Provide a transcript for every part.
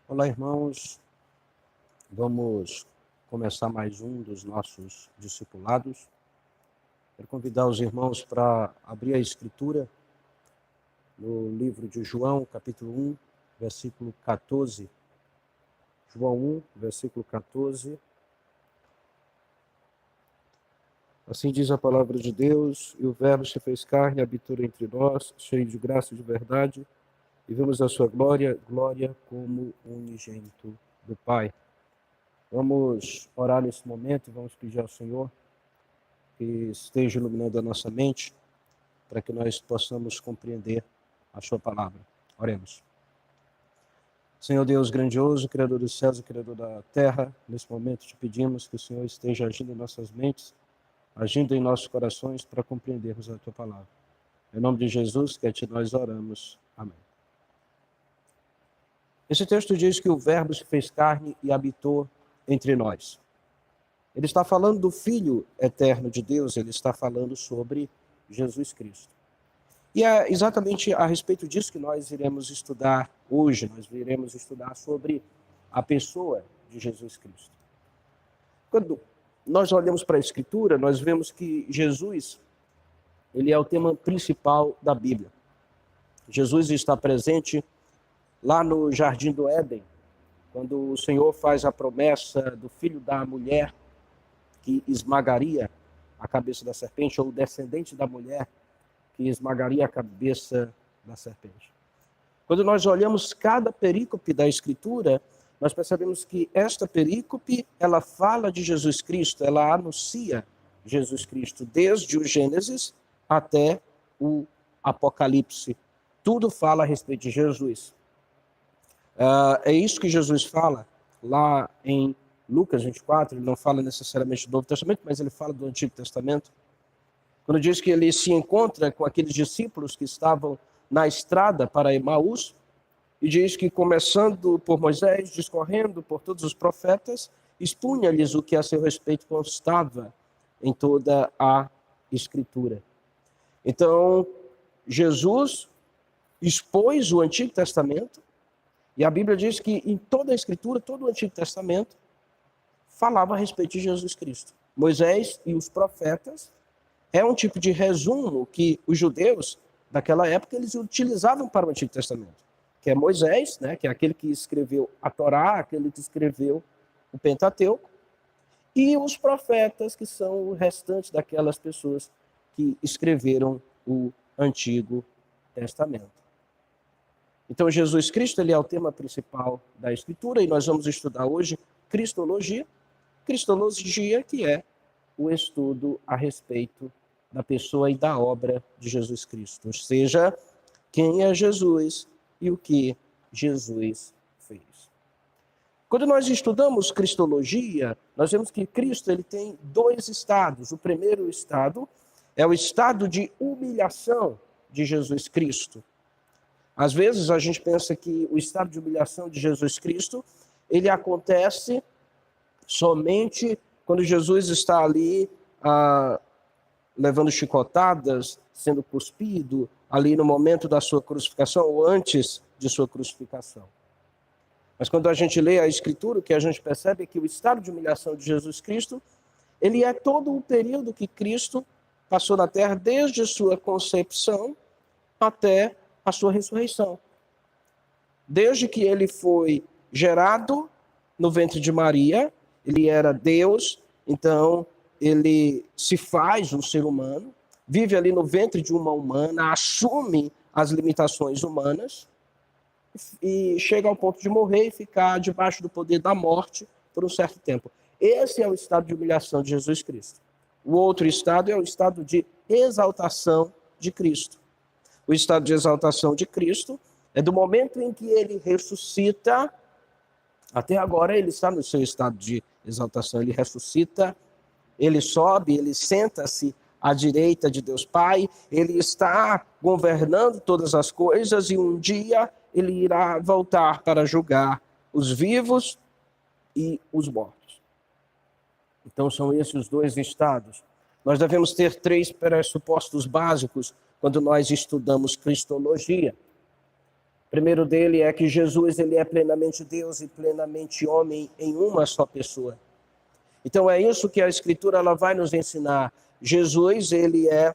Olá, irmãos. Vamos começar mais um dos nossos discipulados. Quero convidar os irmãos para abrir a Escritura no livro de João, capítulo 1, versículo 14. João 1, versículo 14. Assim diz a palavra de Deus: e o Verbo se fez carne e habitou entre nós, cheio de graça e de verdade, e vemos a sua glória como unigênito do Pai. Vamos orar nesse momento e vamos pedir ao Senhor que esteja iluminando a nossa mente para que nós possamos compreender a sua palavra. Oremos. Senhor Deus grandioso, Criador dos céus e Criador da terra, nesse momento te pedimos que o Senhor esteja agindo em nossas mentes, agindo em nossos corações para compreendermos a tua palavra. Em nome de Jesus, que a ti nós oramos. Amém. Esse texto diz que o Verbo se fez carne e habitou entre nós. Ele está falando do Filho eterno de Deus, ele está falando sobre Jesus Cristo. E é exatamente a respeito disso que nós iremos estudar hoje. Nós iremos estudar sobre a pessoa de Jesus Cristo. Quando nós olhamos para a Escritura, nós vemos que Jesus, ele é o tema principal da Bíblia. Jesus está presente lá no Jardim do Éden, quando o Senhor faz a promessa do filho da mulher que esmagaria a cabeça da serpente, ou o descendente da mulher que esmagaria a cabeça da serpente. Quando nós olhamos cada perícope da Escritura, nós percebemos que esta perícope, ela fala de Jesus Cristo, ela anuncia Jesus Cristo, desde o Gênesis até o Apocalipse. Tudo fala a respeito de Jesus. É isso que Jesus fala lá em Lucas 24, ele não fala necessariamente do Novo Testamento, mas ele fala do Antigo Testamento. Quando diz que ele se encontra com aqueles discípulos que estavam na estrada para Emaús, e diz que começando por Moisés, discorrendo por todos os profetas, expunha-lhes o que a seu respeito constava em toda a Escritura. Então, Jesus expôs o Antigo Testamento, e a Bíblia diz que em toda a Escritura, todo o Antigo Testamento, falava a respeito de Jesus Cristo. Moisés e os profetas é um tipo de resumo que os judeus daquela época eles utilizavam para o Antigo Testamento, que é Moisés, né, que é aquele que escreveu a Torá, aquele que escreveu o Pentateuco, e os profetas, que são o restante daquelas pessoas que escreveram o Antigo Testamento. Então, Jesus Cristo ele é o tema principal da Escritura, e nós vamos estudar hoje Cristologia. Cristologia, que é o estudo a respeito da pessoa e da obra de Jesus Cristo. Ou seja, quem é Jesus e o que Jesus fez. Quando nós estudamos Cristologia, nós vemos que Cristo ele tem dois estados. O primeiro estado é o estado de humilhação de Jesus Cristo. Às vezes a gente pensa que o estado de humilhação de Jesus Cristo, ele acontece somente quando Jesus está ali levando chicotadas, sendo cuspido, ali no momento da sua crucificação ou antes de sua crucificação. Mas quando a gente lê a Escritura, o que a gente percebe é que o estado de humilhação de Jesus Cristo, ele é todo o período que Cristo passou na terra, desde sua concepção até a sua ressurreição. Desde que ele foi gerado no ventre de Maria, ele era Deus, então ele se faz um ser humano, vive ali no ventre de uma humana, assume as limitações humanas e chega ao ponto de morrer e ficar debaixo do poder da morte por um certo tempo. Esse é o estado de humilhação de Jesus Cristo. O outro estado é o estado de exaltação de Cristo. O estado de exaltação de Cristo é do momento em que ele ressuscita, até agora ele está no seu estado de exaltação, ele ressuscita, ele sobe, ele senta-se à direita de Deus Pai, ele está governando todas as coisas e um dia ele irá voltar para julgar os vivos e os mortos. Então são esses os dois estados. Nós devemos ter três pressupostos básicos quando nós estudamos Cristologia. O primeiro dele é que Jesus ele é plenamente Deus e plenamente homem em uma só pessoa. Então é isso que a Escritura ela vai nos ensinar. Jesus ele é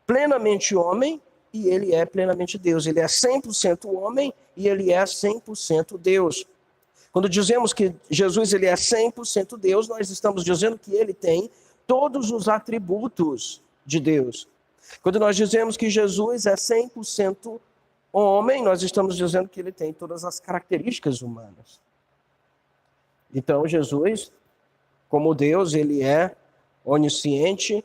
plenamente homem e ele é plenamente Deus. Ele é 100% homem e ele é 100% Deus. Quando dizemos que Jesus ele é 100% Deus, nós estamos dizendo que ele tem todos os atributos de Deus. Quando nós dizemos que Jesus é 100% homem, nós estamos dizendo que ele tem todas as características humanas. Então, Jesus, como Deus, ele é onisciente,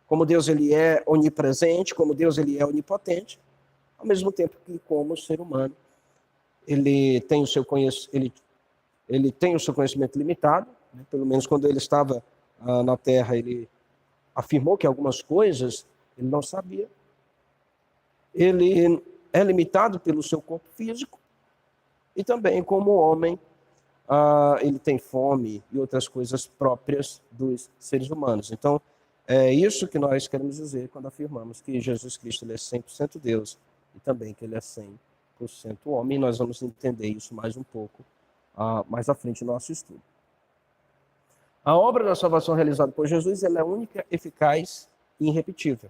como Deus, ele é onipresente, como Deus, ele é onipotente, ao mesmo tempo que, como ser humano, ele tem o seu conhecimento limitado, né? Pelo menos quando ele estava na Terra, ele afirmou que algumas coisas ele não sabia. Ele é limitado pelo seu corpo físico e também como homem, ele tem fome e outras coisas próprias dos seres humanos. Então, é isso que nós queremos dizer quando afirmamos que Jesus Cristo ele é 100% Deus e também que ele é 100% homem. E nós vamos entender isso mais um pouco mais à frente no nosso estudo. A obra da salvação realizada por Jesus ela é única, eficaz e irrepetível.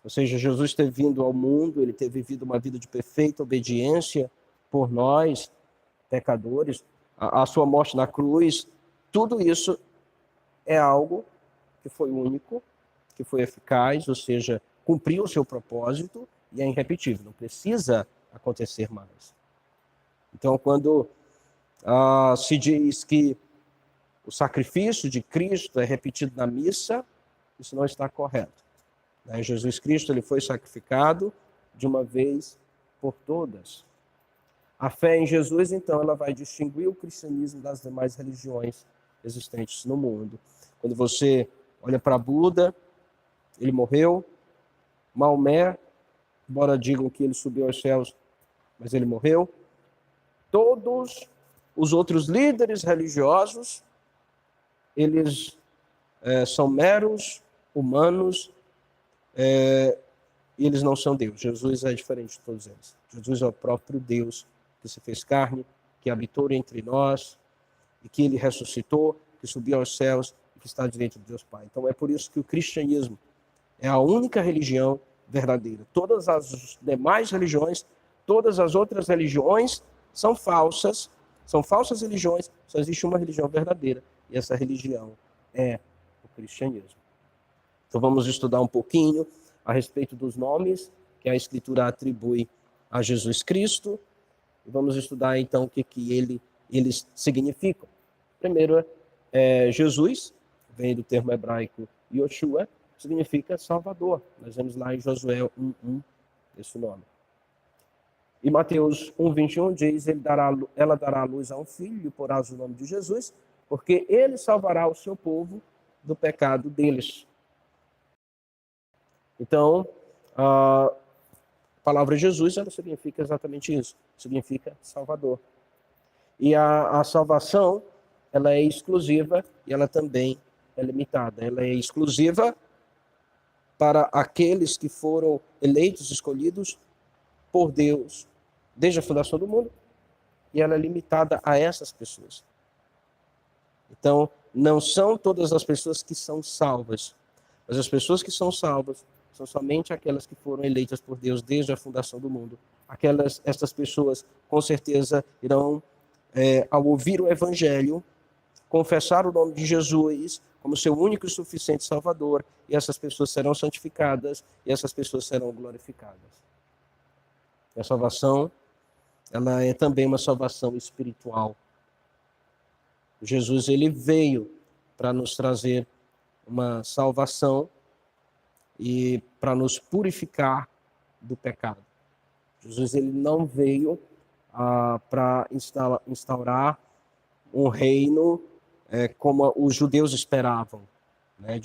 Ou seja, Jesus ter vindo ao mundo, ele ter vivido uma vida de perfeita obediência por nós, pecadores, a sua morte na cruz, tudo isso é algo que foi único, que foi eficaz, ou seja, cumpriu o seu propósito e é irrepetível, não precisa acontecer mais. Então, quando se diz que o sacrifício de Cristo é repetido na missa, isso não está correto. Jesus Cristo ele foi sacrificado de uma vez por todas. A fé em Jesus, então, ela vai distinguir o cristianismo das demais religiões existentes no mundo. Quando você olha para Buda, ele morreu. Maomé, embora digam que ele subiu aos céus, mas ele morreu. Todos os outros líderes religiosos, eles são meros humanos, e eles não são Deus. Jesus é diferente de todos eles. Jesus é o próprio Deus que se fez carne, que habitou entre nós, e que ele ressuscitou, que subiu aos céus e que está direito de Deus Pai. Então é por isso que o cristianismo é a única religião verdadeira. Todas as demais religiões, todas as outras religiões são falsas religiões, só existe uma religião verdadeira, e essa religião é o cristianismo. Então vamos estudar um pouquinho a respeito dos nomes que a Escritura atribui a Jesus Cristo, e vamos estudar então o que eles significam. Primeiro, Jesus, vem do termo hebraico Yoshua, significa Salvador. Nós vemos lá em Josué 1:1 esse nome. E Mateus 1:21 diz, ela dará à luz a um filho e porás o nome de Jesus, porque ele salvará o seu povo do pecado deles. Então, a palavra Jesus, ela significa exatamente isso, significa Salvador. E a salvação, ela é exclusiva e ela também é limitada. Ela é exclusiva para aqueles que foram eleitos, escolhidos por Deus desde a fundação do mundo, e ela é limitada a essas pessoas. Então, não são todas as pessoas que são salvas, mas as pessoas que são salvas são somente aquelas que foram eleitas por Deus desde a fundação do mundo. Estas pessoas, com certeza, irão, ao ouvir o Evangelho, confessar o nome de Jesus como seu único e suficiente Salvador, e essas pessoas serão santificadas, e essas pessoas serão glorificadas. A salvação, ela é também uma salvação espiritual. Jesus, ele veio para nos trazer uma salvação e para nos purificar do pecado. Jesus, ele não veio para instaurar um reino como os judeus esperavam, né?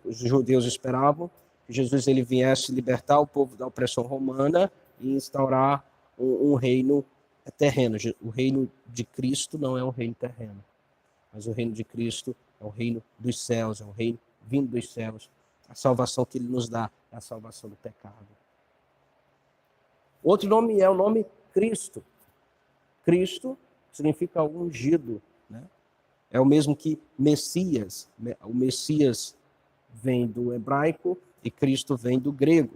Os judeus esperavam que Jesus ele viesse libertar o povo da opressão romana e instaurar um reino terreno. O reino de Cristo não é um reino terreno, mas o reino de Cristo é o reino dos céus, é um reino vindo dos céus. A salvação que ele nos dá é a salvação do pecado. Outro nome é o nome Cristo. Cristo significa ungido, né? É o mesmo que Messias. O Messias vem do hebraico e Cristo vem do grego.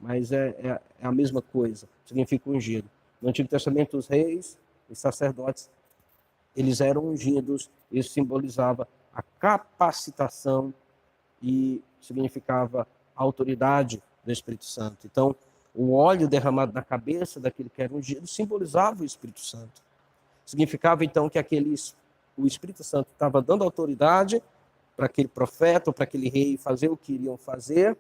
Mas é a mesma coisa, significa ungido. No Antigo Testamento, os reis e sacerdotes, eles eram ungidos, isso simbolizava a capacitação e significava a autoridade do Espírito Santo. Então, o óleo derramado na cabeça daquele que era ungido simbolizava o Espírito Santo. Significava, então, que o Espírito Santo estava dando autoridade para aquele profeta ou para aquele rei fazer o que iriam fazer,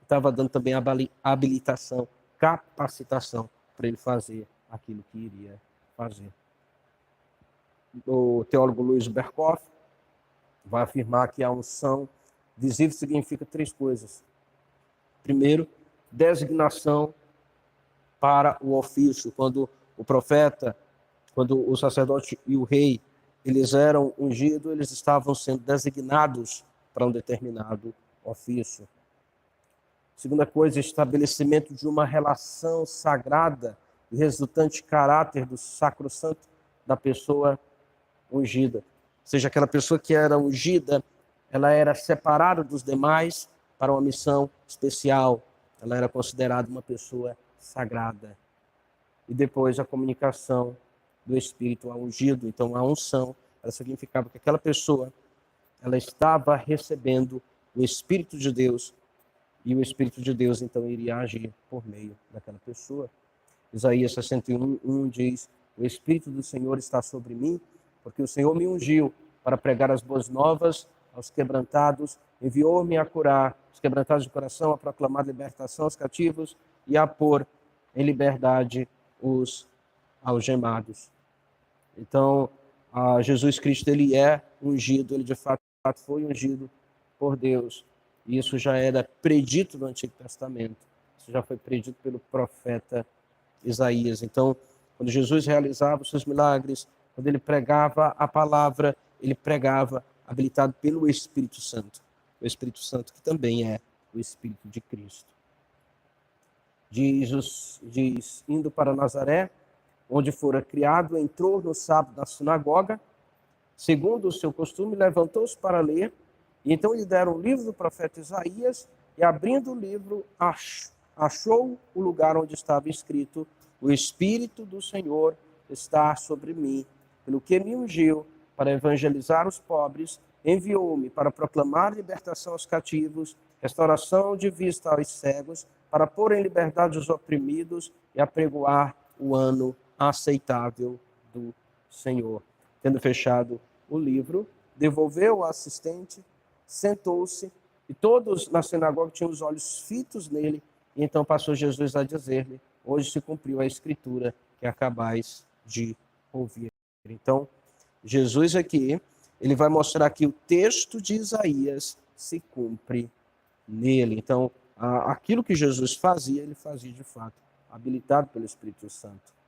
estava dando também a habilitação, capacitação para ele fazer aquilo que iria fazer. O teólogo Luiz Berkhoff vai afirmar que a unção visível significa três coisas. Primeiro, designação para o ofício. Quando o profeta, quando o sacerdote e o rei, eles eram ungidos, eles estavam sendo designados para um determinado ofício. Segunda coisa, estabelecimento de uma relação sagrada e resultante caráter do sacrossanto da pessoa ungida. Ou seja, aquela pessoa que era ungida, ela era separada dos demais para uma missão especial. Ela era considerada uma pessoa sagrada. E depois a comunicação do Espírito ao ungido. Então a unção, ela significava que aquela pessoa, ela estava recebendo o Espírito de Deus, e o Espírito de Deus então iria agir por meio daquela pessoa. Isaías 61:1 diz: o Espírito do Senhor está sobre mim, porque o Senhor me ungiu para pregar as boas novas aos quebrantados, enviou-me a curar os quebrantados de coração, a proclamar libertação aos cativos e a pôr em liberdade os algemados. Então, Jesus Cristo, ele é ungido, ele de fato foi ungido por Deus. E isso já era predito no Antigo Testamento. Isso já foi predito pelo profeta Isaías. Então, quando Jesus realizava os seus milagres, quando ele pregava a palavra, ele pregava habilitado pelo Espírito Santo. O Espírito Santo que também é o Espírito de Cristo. Diz, indo para Nazaré, onde fora criado, entrou no sábado na sinagoga, segundo o seu costume, levantou-se para ler, e então lhe deram o livro do profeta Isaías, e abrindo o livro, achou o lugar onde estava escrito: o Espírito do Senhor está sobre mim, pelo que me ungiu para evangelizar os pobres, enviou-me para proclamar libertação aos cativos, restauração de vista aos cegos, para pôr em liberdade os oprimidos e apregoar o ano aceitável do Senhor. Tendo fechado o livro, devolveu ao assistente, sentou-se, e todos na sinagoga tinham os olhos fitos nele, e então passou Jesus a dizer-lhe: hoje se cumpriu a escritura que acabais de ouvir. Então, Jesus aqui, ele vai mostrar que o texto de Isaías se cumpre nele. Então, aquilo que Jesus fazia, ele fazia de fato, habilitado pelo Espírito Santo.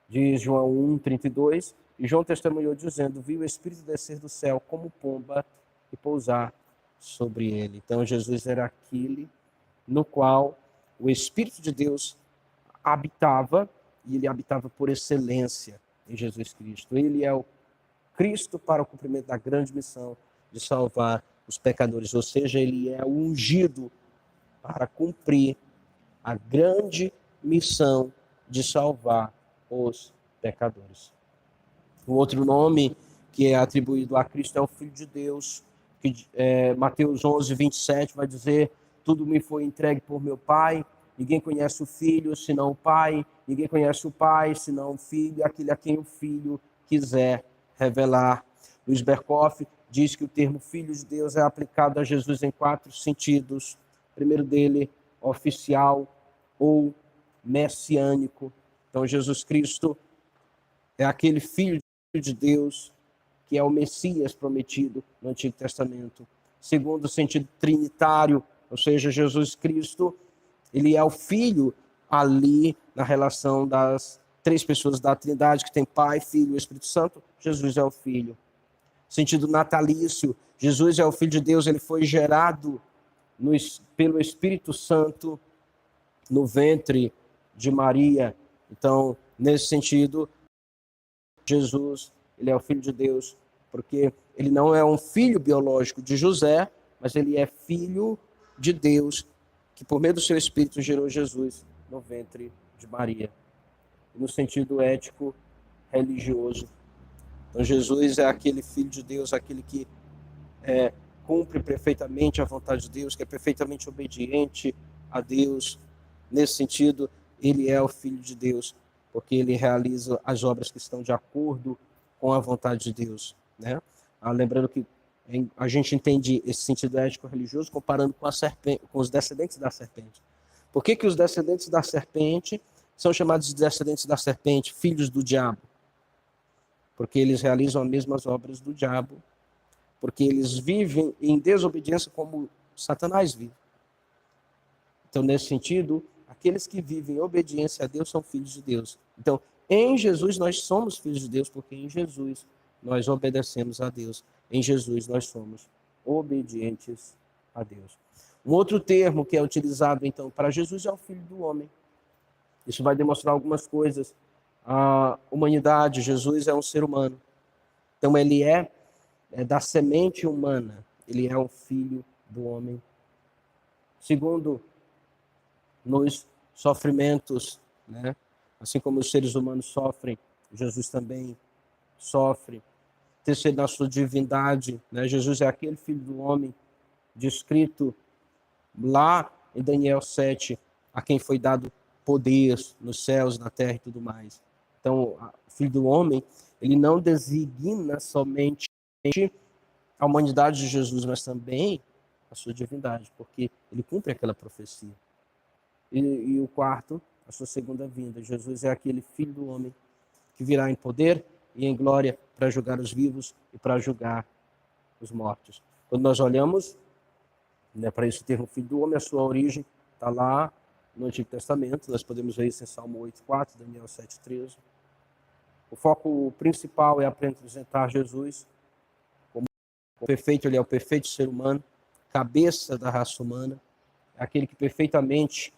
Diz João 1:32, e João testemunhou dizendo: viu o Espírito descer do céu como pomba e pousar sobre ele. Então Jesus era aquele no qual o Espírito de Deus habitava, e ele habitava por excelência em Jesus Cristo. Ele é o Cristo para o cumprimento da grande missão de salvar os pecadores, ou seja, ele é o ungido para cumprir a grande missão de salvar os pecadores. O outro nome que é atribuído a Cristo é o Filho de Deus, que Mateus 11:27 vai dizer: tudo me foi entregue por meu Pai, ninguém conhece o Filho senão o Pai, ninguém conhece o Pai senão o Filho, aquele a quem o Filho quiser revelar. Luiz Berkhoff diz que o termo Filho de Deus é aplicado a Jesus em 4 sentidos. O primeiro dele, oficial ou messiânico. Então, Jesus Cristo é aquele Filho de Deus que é o Messias prometido no Antigo Testamento. Segundo, o sentido trinitário, ou seja, Jesus Cristo, ele é o Filho ali na relação das 3 pessoas da Trindade, que tem Pai, Filho e Espírito Santo. Jesus é o Filho. Sentido natalício, Jesus é o Filho de Deus, ele foi gerado pelo Espírito Santo no ventre de Maria. Então, nesse sentido, Jesus, ele é o Filho de Deus, porque ele não é um filho biológico de José, mas ele é filho de Deus, que por meio do seu Espírito gerou Jesus no ventre de Maria. No sentido ético, religioso. Então, Jesus é aquele Filho de Deus, aquele que cumpre perfeitamente a vontade de Deus, que é perfeitamente obediente a Deus. Nesse sentido, ele é o Filho de Deus, porque ele realiza as obras que estão de acordo com a vontade de Deus, né? Lembrando que a gente entende esse sentido ético-religioso comparando com a serpente, com os descendentes da serpente. Por que os descendentes da serpente são chamados de descendentes da serpente, filhos do diabo? Porque eles realizam as mesmas obras do diabo, porque eles vivem em desobediência como Satanás vive. Então, nesse sentido, aqueles que vivem em obediência a Deus são filhos de Deus. Então, em Jesus nós somos filhos de Deus, porque em Jesus nós obedecemos a Deus. Em Jesus nós somos obedientes a Deus. Um outro termo que é utilizado, então, para Jesus é o Filho do Homem. Isso vai demonstrar algumas coisas. A humanidade, Jesus é um ser humano. Então, ele é da semente humana. Ele é o Filho do Homem. Segundo, nos sofrimentos, né? Assim como os seres humanos sofrem, Jesus também sofre. Terceiro, na sua divindade, né? Jesus é aquele Filho do Homem descrito lá em Daniel 7, a quem foi dado poder nos céus, na terra e tudo mais. Então, o Filho do Homem, ele não designa somente a humanidade de Jesus, mas também a sua divindade, porque ele cumpre aquela profecia. E o quarto, a sua segunda vinda. Jesus é aquele Filho do Homem que virá em poder e em glória para julgar os vivos e para julgar os mortos. Quando nós olhamos, né, para esse termo Filho do Homem, a sua origem está lá no Antigo Testamento. Nós podemos ver isso em Salmo 8,4, Daniel 7,13. O foco principal é apresentar Jesus como o perfeito. Ele é o perfeito ser humano, cabeça da raça humana, aquele que perfeitamente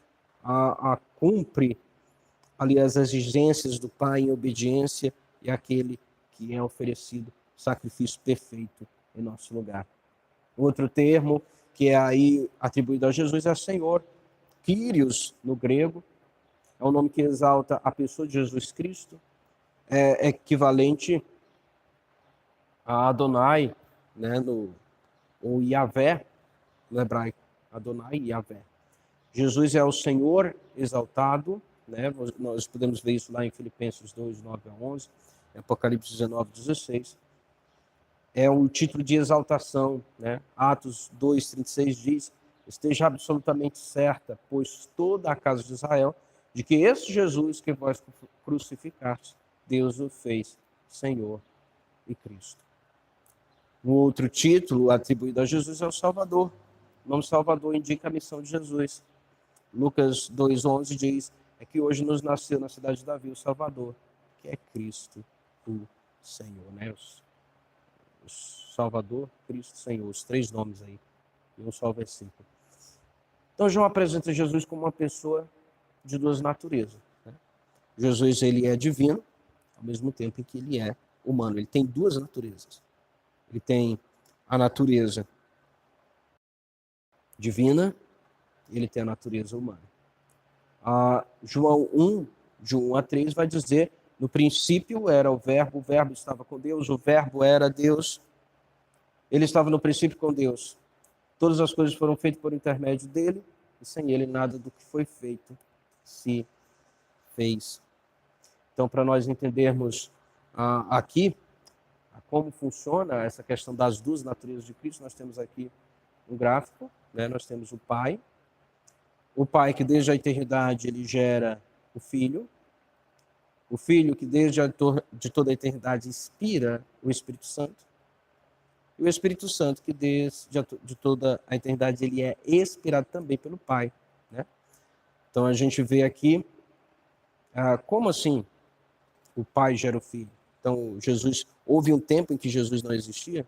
cumpre ali as exigências do Pai em obediência, e aquele que é oferecido sacrifício perfeito em nosso lugar. Outro termo que é aí atribuído a Jesus é Senhor. Kyrios, no grego, é um nome que exalta a pessoa de Jesus Cristo, é equivalente a Adonai, né, ou Yahvé, no hebraico, Adonai e Yahvé. Jesus é o Senhor exaltado, né? Nós podemos ver isso lá em Filipenses 2, 9 a 11, Apocalipse 19, 16. É um título de exaltação, né? Atos 2, 36 diz: esteja absolutamente certa, pois toda a casa de Israel, de que esse Jesus que vós crucificaste, Deus o fez Senhor e Cristo. Um outro título atribuído a Jesus é o Salvador. O nome Salvador indica a missão de Jesus. Lucas 2,11 diz que hoje nos nasceu na cidade de Davi o Salvador, que é Cristo, o Senhor, né? O Salvador, Cristo, Senhor, os três nomes aí, e um só versículo. Então, João apresenta Jesus como uma pessoa de duas naturezas, né? Jesus, ele é divino, ao mesmo tempo em que ele é humano. Ele tem duas naturezas. Ele tem a natureza divina, ele tem a natureza humana. João 1, de 1 a 3, vai dizer: no princípio era o verbo estava com Deus, o verbo era Deus, ele estava no princípio com Deus. Todas as coisas foram feitas por intermédio dele, e sem ele nada do que foi feito se fez. Então, para nós entendermos aqui como funciona essa questão das duas naturezas de Cristo, nós temos aqui um gráfico, né? Nós temos o Pai que desde a eternidade ele gera o Filho que desde de toda a eternidade inspira o Espírito Santo, e o Espírito Santo que desde de toda a eternidade ele é expirado também pelo Pai, né? Então a gente vê aqui como assim o Pai gera o Filho. Então houve um tempo em que Jesus não existia.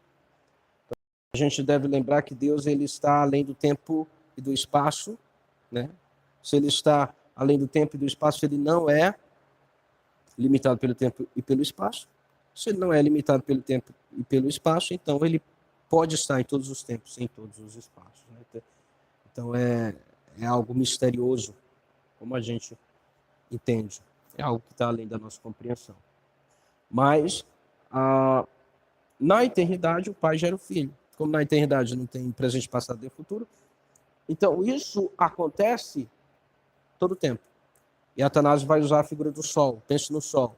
Então, a gente deve lembrar que Deus ele está além do tempo e do espaço, né? Se ele está além do tempo e do espaço, ele não é limitado pelo tempo e pelo espaço. Se ele não é limitado pelo tempo e pelo espaço, então ele pode estar em todos os tempos, em todos os espaços. Né? Então é algo misterioso, como a gente entende. É algo que está além da nossa compreensão. Mas, na eternidade, o Pai gera o Filho. Como na eternidade não tem presente, passado e futuro, então isso acontece todo o tempo. E Atanásio vai usar a figura do Sol. Pense no Sol.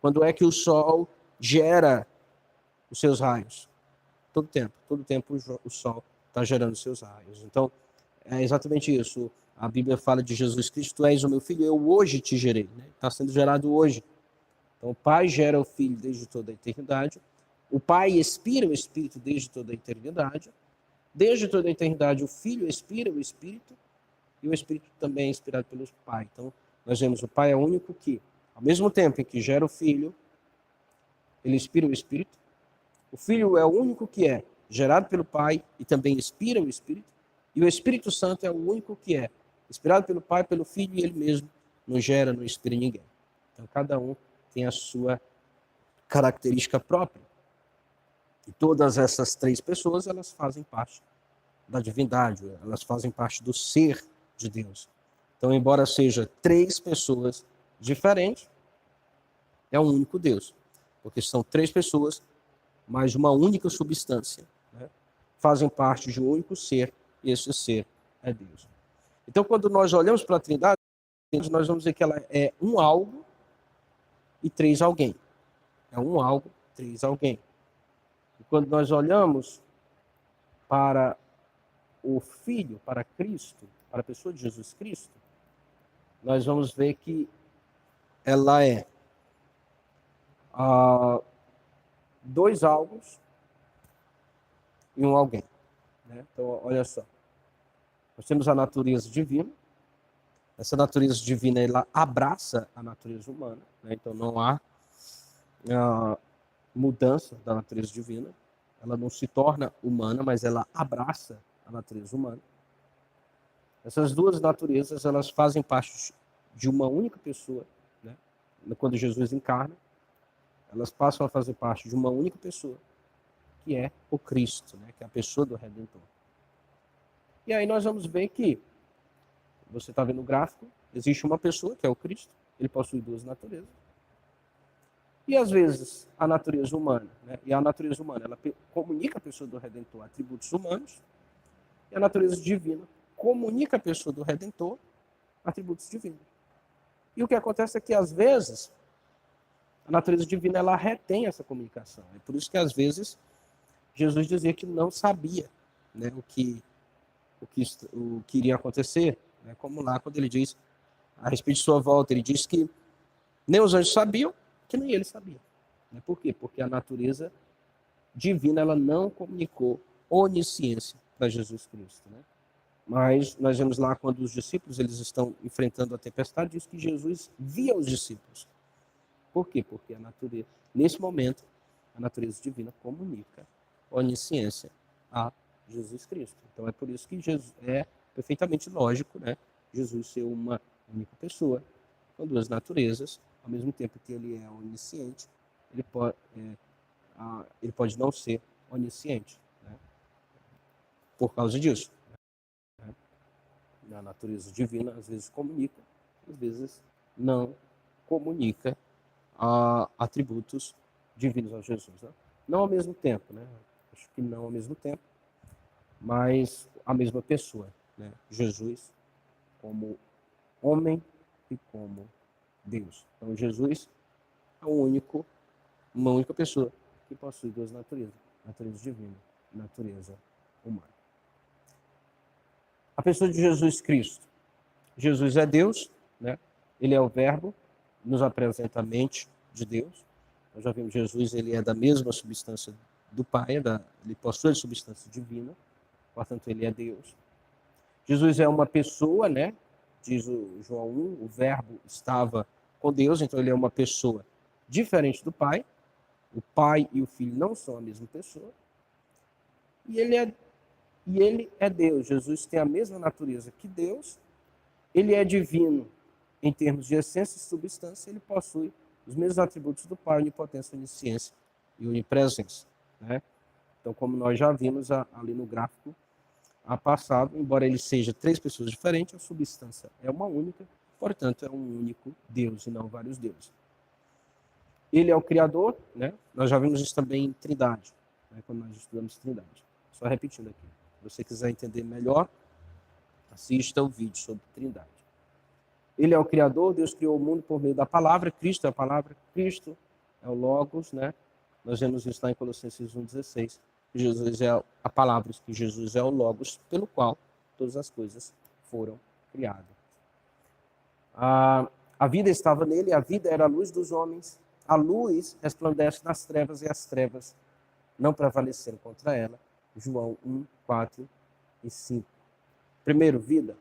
Quando é que o Sol gera os seus raios? Todo tempo o Sol está gerando os seus raios. Então, é exatamente isso. A Bíblia fala de Jesus Cristo: tu és o meu filho, eu hoje te gerei. Está sendo gerado hoje. Então, o Pai gera o Filho desde toda a eternidade. O Pai expira o Espírito desde toda a eternidade. Desde toda a eternidade, o Filho expira o Espírito. E o Espírito também é inspirado pelo Pai. Então, nós vemos o Pai é o único que, ao mesmo tempo em que gera o Filho, ele expira o Espírito. O Filho é o único que é gerado pelo Pai e também expira o Espírito. E o Espírito Santo é o único que é inspirado pelo Pai, pelo Filho, e ele mesmo não gera, não inspira ninguém. Então, cada um tem a sua característica própria. E todas essas três pessoas, elas fazem parte da divindade, elas fazem parte do ser de Deus. Então, embora seja três pessoas diferentes, é um único Deus. Porque são três pessoas, mas uma única substância. Né? Fazem parte de um único ser, e esse ser é Deus. Então, quando nós olhamos para a Trindade, nós vamos ver que ela é um algo e três alguém. É um algo, três alguém. E quando nós olhamos para o Filho, para Cristo, para a pessoa de Jesus Cristo, nós vamos ver que ela é dois algos e um alguém. Né? Então, olha só. Nós temos a natureza divina. Essa natureza divina, ela abraça a natureza humana. Né? Então, não há mudança da natureza divina. Ela não se torna humana, mas ela abraça a natureza humana. Essas duas naturezas, elas fazem parte de uma única pessoa. Né? Quando Jesus encarna, elas passam a fazer parte de uma única pessoa, que é o Cristo, né? Que é a pessoa do Redentor. E aí nós vamos ver que, você está vendo o gráfico, existe uma pessoa, que é o Cristo, ele possui duas naturezas. E às vezes a natureza humana, né? E a natureza humana, ela comunica a pessoa do Redentor atributos humanos, e a natureza divina comunica a pessoa do Redentor atributos divinos. E o que acontece é que às vezes a natureza divina, ela retém essa comunicação. É por isso que às vezes Jesus dizia que não sabia, né, o que iria acontecer, né? Como lá quando ele diz a respeito de sua volta, ele diz que nem os anjos sabiam, que nem ele sabia. Né? Por quê? Porque a natureza divina, ela não comunicou onisciência para Jesus Cristo. Né? Mas nós vemos lá quando os discípulos eles estão enfrentando a tempestade, diz que Jesus via os discípulos. Por quê? Porque a natureza, nesse momento, a natureza divina comunica onisciência a Jesus Cristo. Então é por isso que Jesus é perfeitamente lógico, né? Jesus ser uma única pessoa, com duas naturezas, ao mesmo tempo que ele é onisciente, ele pode não ser onisciente, né? Por causa disso. Né? A natureza divina às vezes comunica, às vezes não comunica atributos divinos a Jesus. Né? Não ao mesmo tempo, né? Acho que não ao mesmo tempo, mas a mesma pessoa. Né? Jesus como homem e como Deus. Então, Jesus é uma única pessoa que possui duas naturezas, natureza divina e natureza humana. A pessoa de Jesus Cristo. Jesus é Deus, né? Ele é o Verbo, nos apresenta a mente de Deus. Nós já vimos Jesus, ele é da mesma substância do Pai, ele possui a substância divina, portanto ele é Deus. Jesus é uma pessoa, né? Diz o João 1, o Verbo estava com Deus, então ele é uma pessoa diferente do Pai. O Pai e o Filho não são a mesma pessoa. E ele é Deus. Jesus tem a mesma natureza que Deus. Ele é divino em termos de essência e substância, ele possui os mesmos atributos do Pai: onipotência, onisciência e onipresença, né? Então, como nós já vimos ali no gráfico passado, embora ele seja três pessoas diferentes, a substância é uma única, portanto, é um único Deus e não vários deuses. Ele é o Criador, né? Nós já vimos isso também em Trindade, né? Quando nós estudamos Trindade. Só repetindo aqui. Se você quiser entender melhor, assista o vídeo sobre Trindade. Ele é o Criador, Deus criou o mundo por meio da palavra, Cristo é a palavra, Cristo é o Logos, né? Nós vemos isso lá em Colossenses 1,16. Jesus é a palavra, que Jesus é o Logos, pelo qual todas as coisas foram criadas. A vida estava nele, a vida era a luz dos homens, a luz resplandece nas trevas e as trevas não prevaleceram contra ela. João 1, 4 e 5. Primeiro, vida.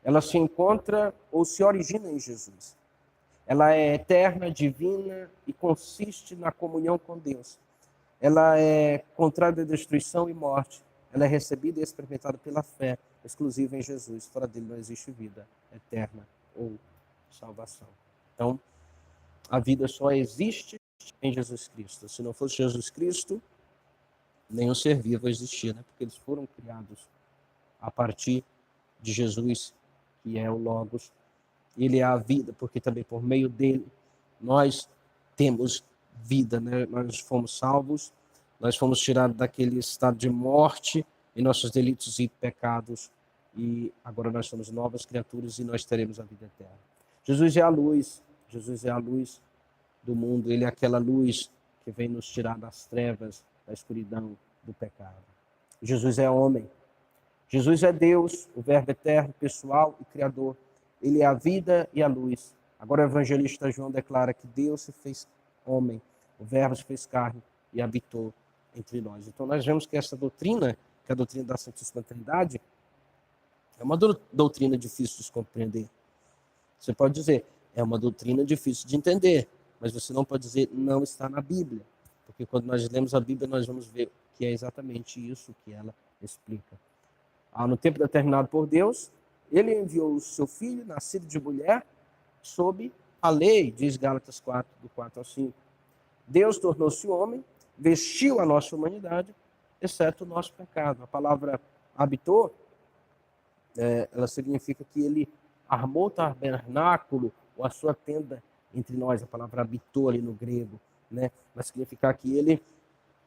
Ela se encontra ou se origina em Jesus. Ela é eterna, divina e consiste na comunhão com Deus. Ela é contrária à destruição e morte. Ela é recebida e experimentada pela fé exclusiva em Jesus. Fora dele não existe vida eterna ou salvação. Então, a vida só existe em Jesus Cristo. Se não fosse Jesus Cristo, nenhum ser vivo existia, né? Porque eles foram criados a partir de Jesus, que é o Logos. Ele é a vida, porque também por meio dele nós temos vida, né? Nós fomos salvos, nós fomos tirados daquele estado de morte em nossos delitos e pecados, e agora nós somos novas criaturas e nós teremos a vida eterna. Jesus é a luz do mundo, ele é aquela luz que vem nos tirar das trevas, da escuridão, do pecado. Jesus é homem. Jesus é Deus, o Verbo eterno, pessoal e criador. Ele é a vida e a luz. Agora o evangelista João declara que Deus se fez homem, o Verbo se fez carne e habitou entre nós. Então nós vemos que essa doutrina, que é a doutrina da Santíssima Trindade, é uma doutrina difícil de se compreender. Você pode dizer, é uma doutrina difícil de entender, mas você não pode dizer, não está na Bíblia. Porque quando nós lemos a Bíblia, nós vamos ver que é exatamente isso que ela explica. No tempo determinado por Deus, ele enviou o seu filho, nascido de mulher, sob a lei, diz Gálatas 4, do 4 ao 5. Deus tornou-se homem, vestiu a nossa humanidade, exceto o nosso pecado. A palavra habitou, ela significa que ele armou tabernáculo, ou a sua tenda entre nós. A palavra habitou ali no grego, né? Vai significar que ele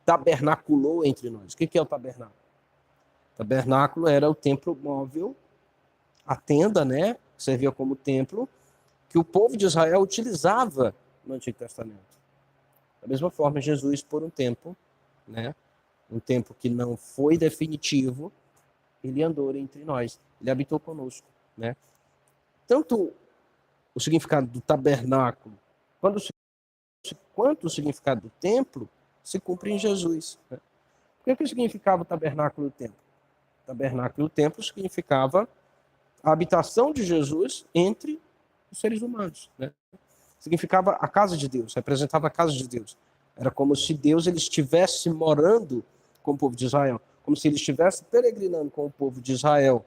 tabernaculou entre nós. O que é o tabernáculo? O tabernáculo era o templo móvel, a tenda, né? Que servia como templo, que o povo de Israel utilizava no Antigo Testamento. Da mesma forma, Jesus, por um tempo, né? Um tempo que não foi definitivo, ele andou entre nós, ele habitou conosco, né? Tanto o significado do tabernáculo, quanto o significado do templo, se cumpre em Jesus, né? O que significava o tabernáculo e o templo? O tabernáculo e o templo significava a habitação de Jesus entre os seres humanos, né? Significava a casa de Deus, representava a casa de Deus. Era como se Deus ele estivesse morando com o povo de Israel, como se ele estivesse peregrinando com o povo de Israel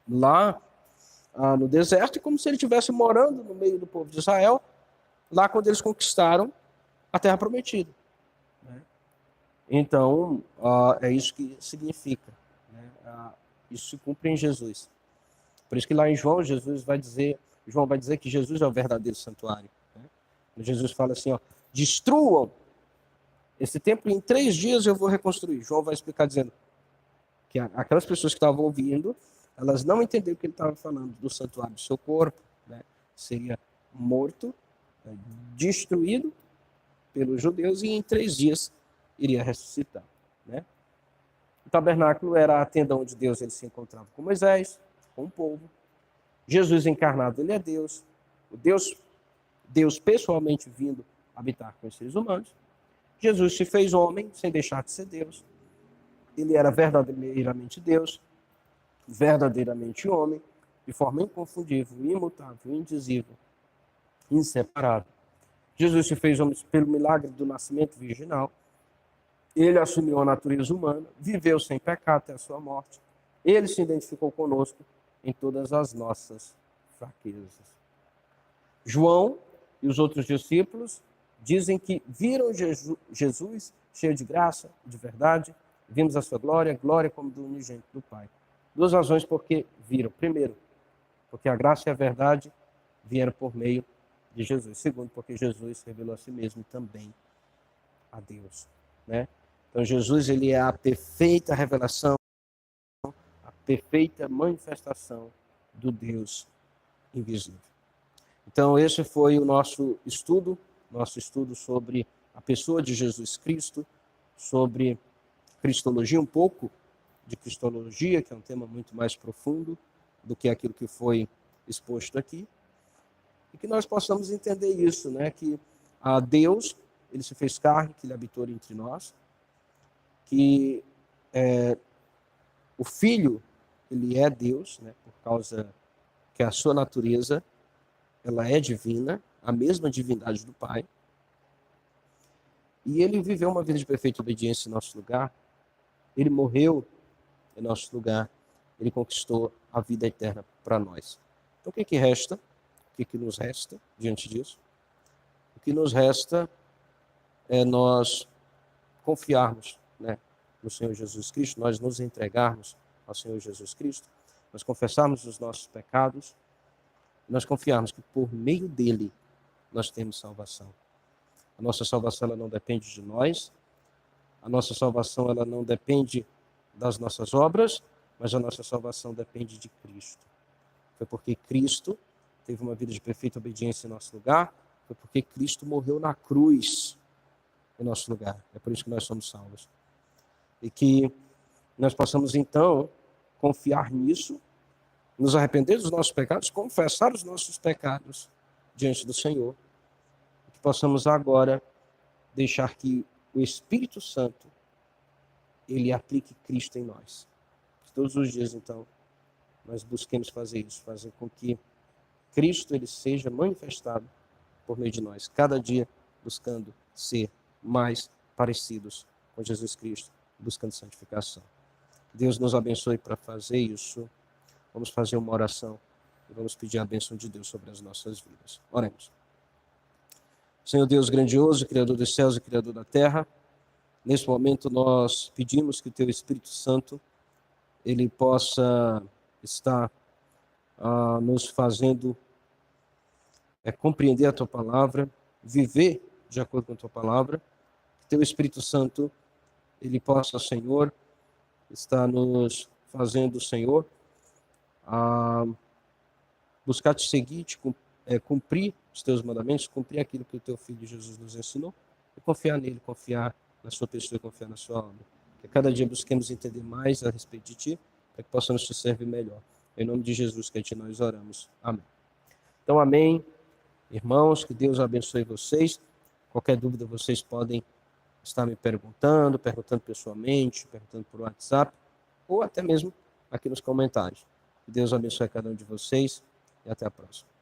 lá no deserto, e como se ele estivesse morando no meio do povo de Israel lá quando eles conquistaram a Terra Prometida, né? Então, é isso que significa, né? Isso se cumpre em Jesus. Por isso que lá em João vai dizer que Jesus é o verdadeiro santuário, né? Jesus fala assim, destruam esse templo, em 3 dias eu vou reconstruir. João vai explicar dizendo que aquelas pessoas que estavam ouvindo, elas não entenderam o que ele estava falando do santuário do seu corpo, né? Seria morto, destruído pelos judeus e em 3 dias iria ressuscitar, né? O tabernáculo era a tenda onde Deus ele se encontrava com Moisés, com o povo. Jesus encarnado, ele é Deus. O Deus pessoalmente vindo habitar com os seres humanos. Jesus se fez homem sem deixar de ser Deus. Ele era verdadeiramente Deus, verdadeiramente homem, de forma inconfundível, imutável, indizível, inseparável. Jesus se fez homem pelo milagre do nascimento virginal. Ele assumiu a natureza humana, viveu sem pecado até a sua morte. Ele se identificou conosco em todas as nossas fraquezas. João e os outros discípulos dizem que viram Jesus cheio de graça, de verdade, vimos a sua glória, glória como do unigênito do Pai. Duas razões porque viram. Primeiro, porque a graça e a verdade vieram por meio de Jesus. Segundo, porque Jesus revelou a si mesmo também a Deus, né? Então Jesus, ele é a perfeita revelação, a perfeita manifestação do Deus invisível. Então esse foi o nosso estudo sobre a pessoa de Jesus Cristo, sobre cristologia, um pouco de cristologia, que é um tema muito mais profundo do que aquilo que foi exposto aqui, e que nós possamos entender isso, né? Que a Deus, ele se fez carne, que ele habitou entre nós, que o Filho, ele é Deus, né? Por causa que a sua natureza, ela é divina, a mesma divindade do Pai, e ele viveu uma vida de perfeita obediência em nosso lugar, ele morreu em nosso lugar, ele conquistou a vida eterna para nós. Então o que resta? O que nos resta diante disso? O que nos resta é nós confiarmos, né, no Senhor Jesus Cristo, nós nos entregarmos ao Senhor Jesus Cristo, nós confessarmos os nossos pecados, nós confiarmos que por meio dele nós temos salvação. A nossa salvação, ela não depende de nós, a nossa salvação, ela não depende das nossas obras, mas a nossa salvação depende de Cristo. Foi porque Cristo teve uma vida de perfeita obediência em nosso lugar, foi porque Cristo morreu na cruz em nosso lugar. É por isso que nós somos salvos. E que nós possamos, então, confiar nisso, nos arrepender dos nossos pecados, confessar os nossos pecados diante do Senhor. E que possamos agora deixar que o Espírito Santo, ele aplique Cristo em nós. Que todos os dias, então, nós busquemos fazer isso, fazer com que Cristo, ele seja manifestado por meio de nós, cada dia buscando ser mais parecidos com Jesus Cristo, buscando santificação. Deus nos abençoe para fazer isso. Vamos fazer uma oração e vamos pedir a bênção de Deus sobre as nossas vidas. Oremos. Senhor Deus grandioso, Criador dos céus e Criador da terra, nesse momento nós pedimos que o Teu Espírito Santo, ele possa estar nos fazendo compreender a Tua palavra, viver de acordo com a Tua palavra, que Teu Espírito Santo, ele possa, Senhor, estar nos fazendo, Senhor, buscar Te seguir, cumprir os Teus mandamentos, cumprir aquilo que o Teu Filho Jesus nos ensinou, e confiar nele, confiar na Sua pessoa e confiar na Sua obra. Que cada dia busquemos entender mais a respeito de Ti, para que possamos Te servir melhor. Em nome de Jesus que a Ti nós oramos. Amém. Então, amém. Irmãos, que Deus abençoe vocês. Qualquer dúvida vocês podem estar me perguntando pessoalmente, perguntando por WhatsApp, ou até mesmo aqui nos comentários. Que Deus abençoe cada um de vocês e até a próxima.